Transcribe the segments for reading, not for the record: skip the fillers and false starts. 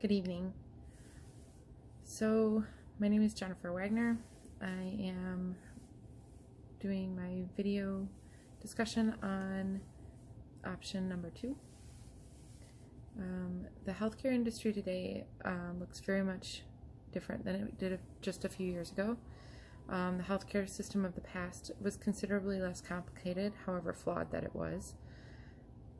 Good evening. So, my name is Jennifer Wagner. I am doing my video discussion on option number 2. The healthcare industry today looks very much different than it did just a few years ago. The healthcare system of the past was considerably less complicated, however flawed that it was.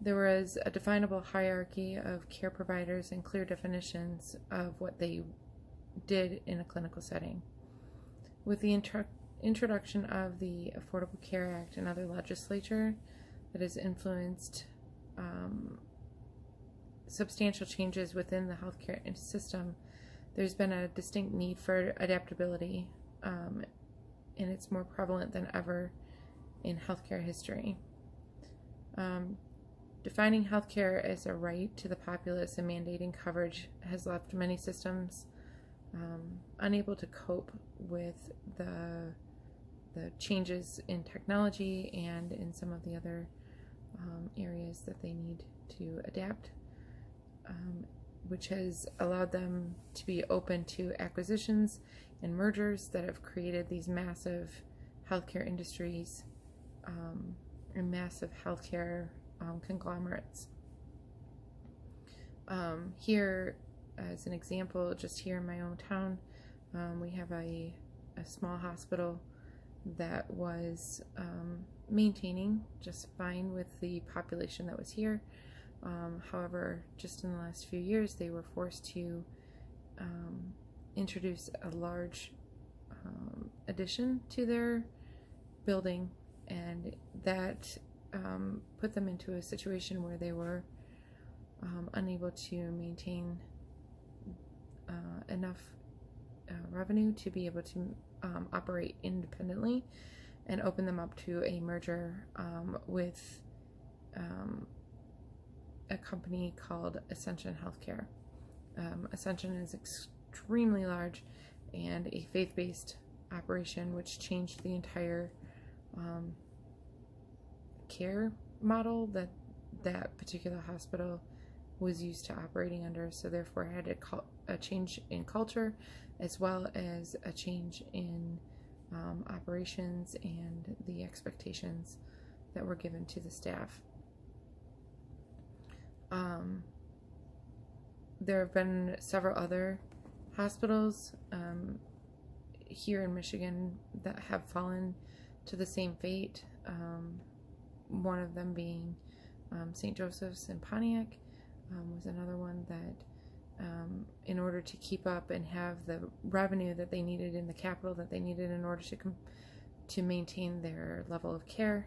There was a definable hierarchy of care providers and clear definitions of what they did in a clinical setting. With the introduction of the Affordable Care Act and other legislature that has influenced substantial changes within the healthcare system, there's been a distinct need for adaptability, and it's more prevalent than ever in healthcare history. Defining healthcare as a right to the populace and mandating coverage has left many systems unable to cope with the changes in technology and in some of the other areas that they need to adapt, which has allowed them to be open to acquisitions and mergers that have created these massive healthcare industries and massive healthcare conglomerates. Here, as an example, just here in my own town, we have a small hospital that was maintaining just fine with the population that was here. However, just in the last few years, they were forced to introduce a large addition to their building, and that put them into a situation where they were unable to maintain enough revenue to be able to operate independently, and open them up to a merger with a company called Ascension Healthcare. Ascension is extremely large and a faith-based operation, which changed the entire care model that that particular hospital was used to operating under. So therefore it had a change in culture as well as a change in operations and the expectations that were given to the staff. There have been several other hospitals here in Michigan that have fallen to the same fate. One of them being St. Joseph's in Pontiac was another one that in order to keep up and have the revenue that they needed in the capital that they needed in order to maintain their level of care,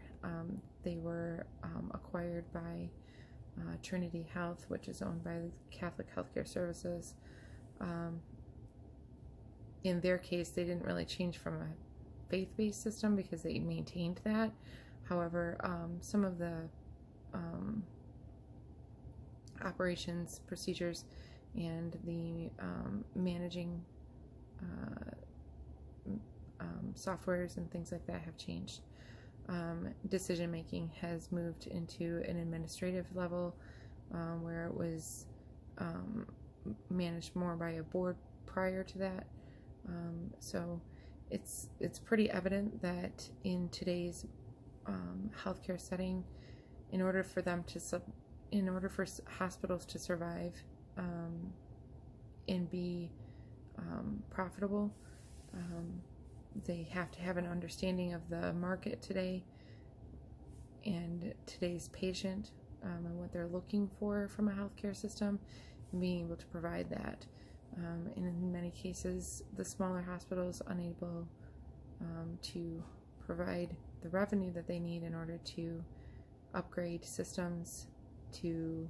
they were acquired by Trinity Health, which is owned by the Catholic Healthcare Services. In their case, they didn't really change from a faith-based system because they maintained that. However, some of the operations, procedures, and the managing softwares and things like that have changed. Decision making has moved into an administrative level where it was managed more by a board prior to that. So it's pretty evident that in today's healthcare setting, in order for hospitals to survive and be profitable, they have to have an understanding of the market today and today's patient and what they're looking for from a healthcare system, and being able to provide that. And in many cases, the smaller hospitals unable to provide the revenue that they need in order to upgrade systems, to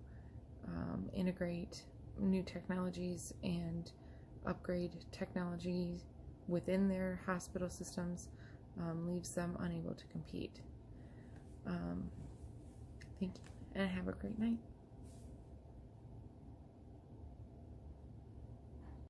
integrate new technologies and upgrade technologies within their hospital systems, leaves them unable to compete. Thank you, and have a great night.